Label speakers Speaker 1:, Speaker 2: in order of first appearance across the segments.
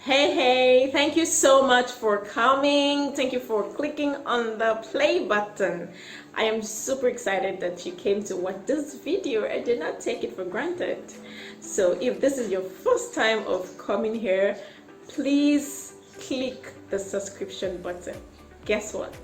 Speaker 1: Hey, thank you so much for coming. Thank you for clicking on the play button. I am super excited that you came to watch this video. I did not take it for granted. So if this is your first time of coming here, please click the subscription button. Guess what?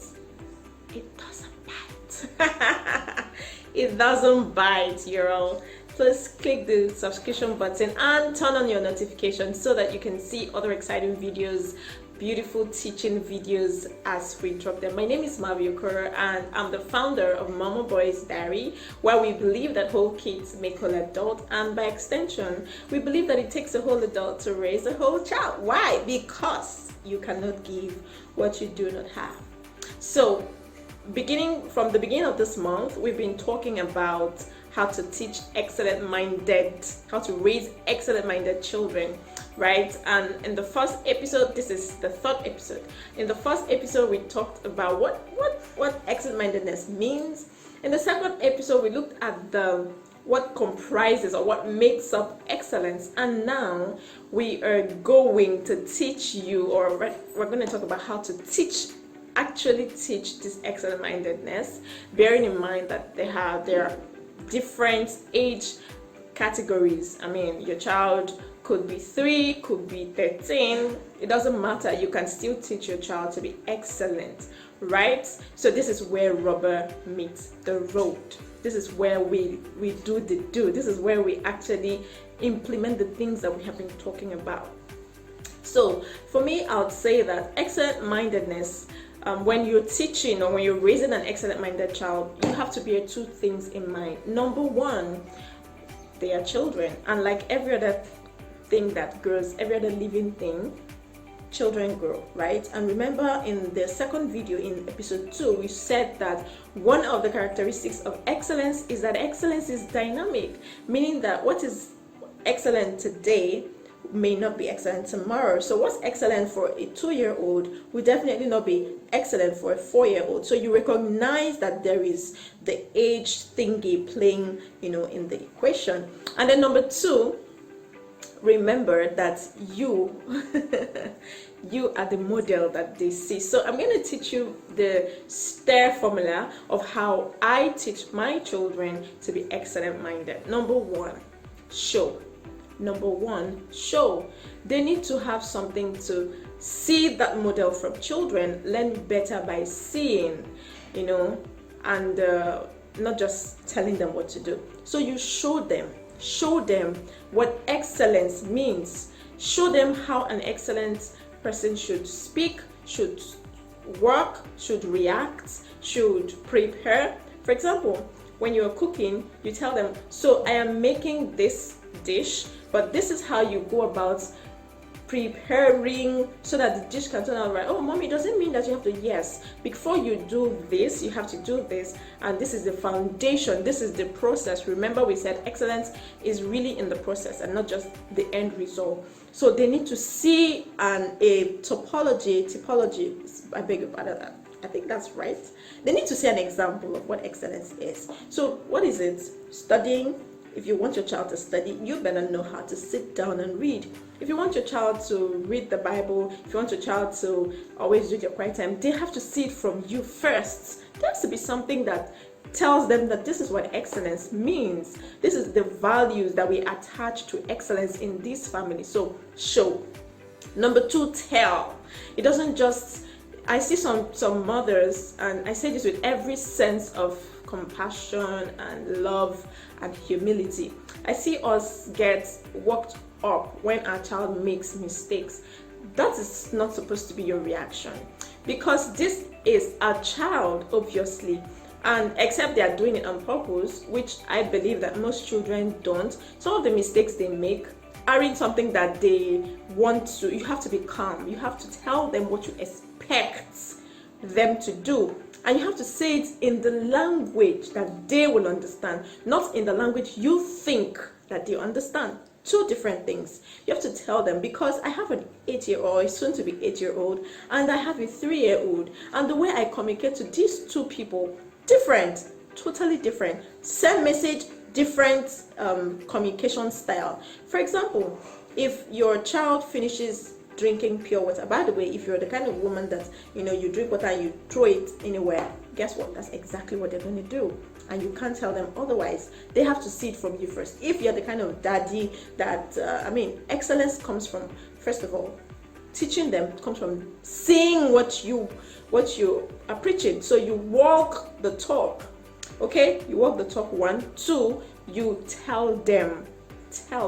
Speaker 1: It doesn't bite. It doesn't bite, y'all. Please click the subscription button and turn on your notifications so that you can see other exciting videos, beautiful teaching videos as we drop them. My name is Mavi Okoro and I'm the founder of Mama Boy's Diary, where we believe that whole kids make whole adult, and by extension, we believe that it takes a whole adult to raise a whole child. Why? Because you cannot give what you do not have. So, beginning from the beginning of this month, we've been talking about how to teach how to raise excellent-minded children, right? And in the first episode, this is the third episode. In the first episode, we talked about what excellent-mindedness means. In the second episode, we looked at what comprises or what makes up excellence, and now we are going to teach you, or we're going to talk about how to actually teach this excellent-mindedness, bearing in mind that there are different age categories. I mean, your child could be 3, could be 13. It doesn't matter. You can still teach your child to be excellent, right? So this is where rubber meets the road. This is where we do the do. This is where we actually implement the things that we have been talking about. So for me, I would say that excellent-mindedness, when you're teaching or when you're raising an excellent-minded child, you have to bear two things in mind. Number one, they are children, and like every other thing that grows, every other living thing, children grow, right? And remember, in the second video in episode 2, we said that one of the characteristics of excellence is that excellence is dynamic, meaning that what is excellent today may not be excellent tomorrow. So what's excellent for a 2-year-old will definitely not be excellent for a 4-year-old. So you recognize that there is the age thingy playing, in the equation. And then number 2, remember that you you are the model that they see. So I'm going to teach you the STER formula of how I teach my children to be excellent-minded. Number 1, show. They need to have something to see that model from. Children learn better by seeing, and not just telling them what to do. So you show them what excellence means. Show them how an excellent person should speak, should work, should react, should prepare. For example, when you're cooking, you tell them, so I am making this dish, but this is how you go about preparing so that the dish can turn out right. Oh, mommy, does it mean that you have to? Yes, before you do this, you have to do this, and this is the foundation, this is the process. Remember, we said excellence is really in the process and not just the end result. So they need to see a typology, I beg your pardon, I think that's right. They need to see an example of what excellence is. So what is it? Studying. If you want your child to study, you better know how to sit down and read. If you want your child to read the Bible, if you want your child to always do your quiet time, they have to see it from you first. There has to be something that tells them that this is what excellence means. This is the values that we attach to excellence in this family. So show. Number 2, tell. It doesn't just, I see some mothers, and I say this with every sense of compassion and love and humility. I see us get worked up when our child makes mistakes. That is not supposed to be your reaction, because this is a child, obviously, and except they are doing it on purpose, which I believe that most children don't. Some of the mistakes they make aren't something that they want to. You have to be calm. You have to tell them what you expect them to do, and you have to say it in the language that they will understand, not in the language you think that they understand. Two different things. You have to tell them, because I have an 8-year-old, soon to be 8-year-old, and I have a 3-year-old, and the way I communicate to these two people, different, totally different. Same message, different communication style. For example, if your child finishes drinking pure water. By the way, if you're the kind of woman that, you drink water and you throw it anywhere, guess what? That's exactly what they're going to do. And you can't tell them otherwise. They have to see it from you first. If you're the kind of daddy that, excellence comes from, first of all, teaching them comes from seeing what you are preaching. So you walk the talk. Okay, you walk the talk. 1, 2, you tell them.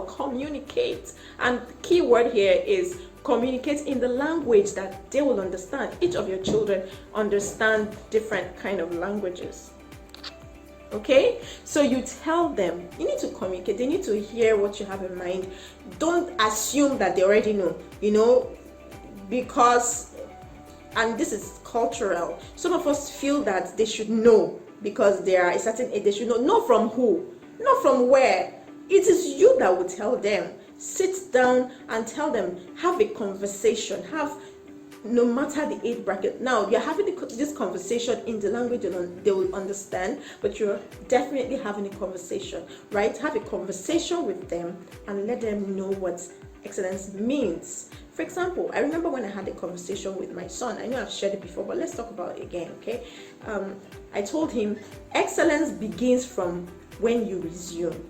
Speaker 1: Communicate. And the key word here is communicate in the language that they will understand. Each of your children understand different kind of languages. Okay, so you tell them, you need to communicate. They need to hear what you have in mind. Don't assume that they already know, because, and this is cultural, some of us feel that they should know because they are a certain age. They should know. Know from who? Not from where. It is you that will tell them. Sit down and tell them. Have a conversation. No matter the age bracket. Now, you're having this conversation in the language they will understand, but you're definitely having a conversation, right? Have a conversation with them and let them know what excellence means. For example, I remember when I had a conversation with my son. I know I've shared it before, but let's talk about it again, okay? I told him excellence begins from when you resume,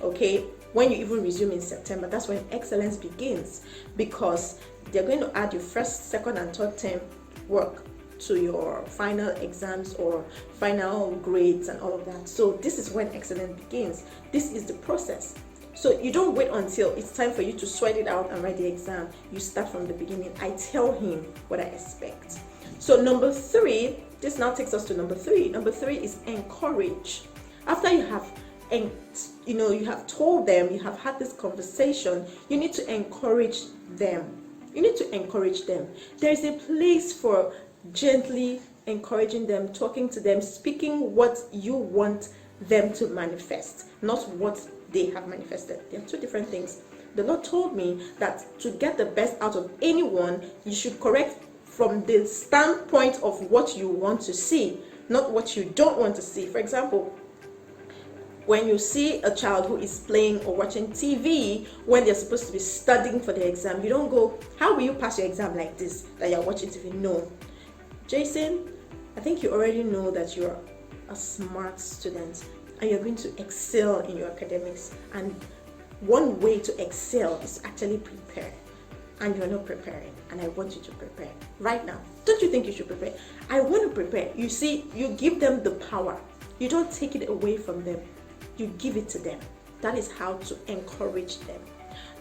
Speaker 1: okay? When you even resume in September, that's when excellence begins, because they're going to add your first, second, and third term work to your final exams or final grades and all of that. So this is when excellence begins. This is the process. So you don't wait until it's time for you to sweat it out and write the exam. You start from the beginning. I tell him what I expect. So number 3, this now takes us to number 3. Number 3 is encourage. After you have you have told them, you have had this conversation, you need to encourage them. You need to encourage them. There is a place for gently encouraging them, talking to them, speaking what you want them to manifest, not what they have manifested. They are two different things. The Lord told me that to get the best out of anyone, you should correct from the standpoint of what you want to see, not what you don't want to see. For example, when you see a child who is playing or watching TV when they're supposed to be studying for the exam, you don't go, how will you pass your exam like this, that you're watching TV? No. Jason, I think you already know that you're a smart student and you're going to excel in your academics. And one way to excel is actually prepare. And you're not preparing. And I want you to prepare right now. Don't you think you should prepare? I want to prepare. You see, you give them the power. You don't take it away from them. You give it to them. That is how to encourage them.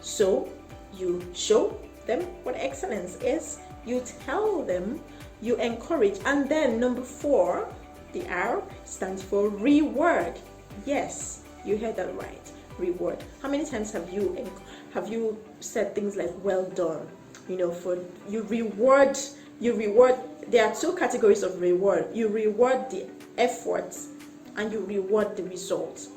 Speaker 1: So you show them what excellence is. You tell them, you encourage. And then number 4, the R stands for reward. Yes, you heard that right. Reward. How many times have you said things like well done? For you reward. There are 2 categories of reward. You reward the effort and you reward the result.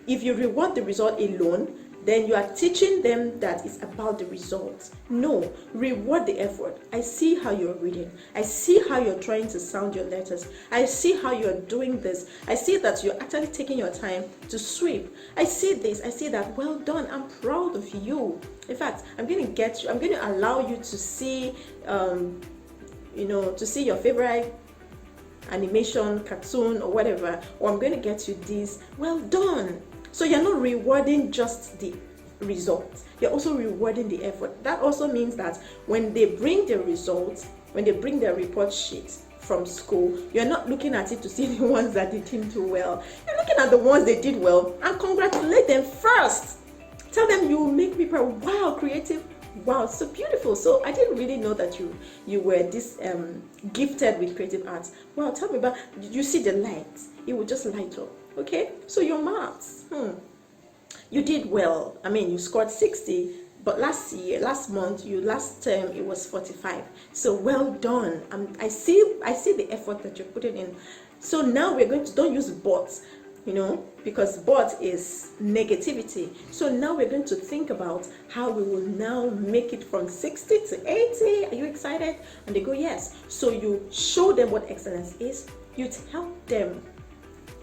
Speaker 1: If you reward the result alone, then you are teaching them that it's about the results. No, reward the effort. I see how you're reading. I see how you're trying to sound your letters. I see how you're doing this. I see that you're actually taking your time to sweep. I see this. I see that. Well done. I'm proud of you. In fact, I'm going to allow you to see, to see your favorite animation, cartoon, or whatever, or I'm going to get you this. Well done. So you're not rewarding just the results, you're also rewarding the effort. That also means that when they bring their results, when they bring their report sheets from school, you're not looking at it to see the ones that they didn't do well. You're looking at the ones they did well and congratulate them first. Tell them you will make me proud. Wow, creative. Wow, so beautiful. So I didn't really know that you were this gifted with creative arts. Wow, tell me about, you see the lights, it will just light up. Okay, so your marks, you did well. I mean, you scored 60, but last month, last term, it was 45. So well done. I see the effort that you're putting in. So now we're going to, don't use bots, because bot is negativity. So now we're going to think about how we will now make it from 60 to 80. Are you excited? And they go, yes. So you show them what excellence is. You tell them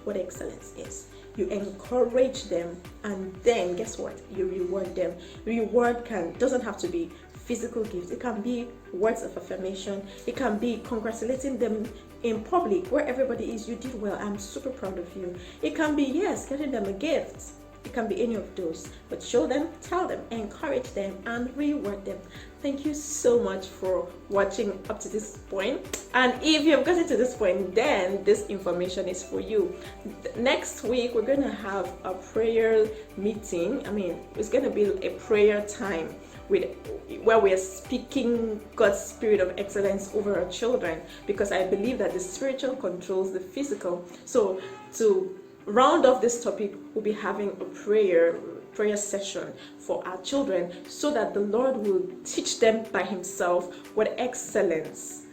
Speaker 1: what excellence is. You encourage them, and then guess what? You reward them. Reward doesn't have to be physical gifts. It can be words of affirmation. It can be congratulating them in public where everybody is. You did well. I'm super proud of you. It can be, yes, getting them a gift. It can be any of those, but show them, tell them, encourage them, and reward them. Thank you so much for watching up to this point. And if you've gotten to this point, then this information is for you. Next week, we're going to have a prayer meeting. It's going to be a prayer time where we are speaking God's spirit of excellence over our children, because I believe that the spiritual controls the physical. So to round off this topic, we'll be having a prayer session for our children, so that the Lord will teach them by himself what excellence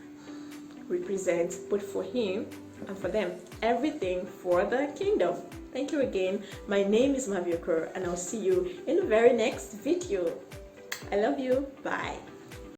Speaker 1: represents, both for him and for them. Everything for the kingdom. Thank you again. My name is Maviokor, and I'll see you in the very next video. I love you. Bye.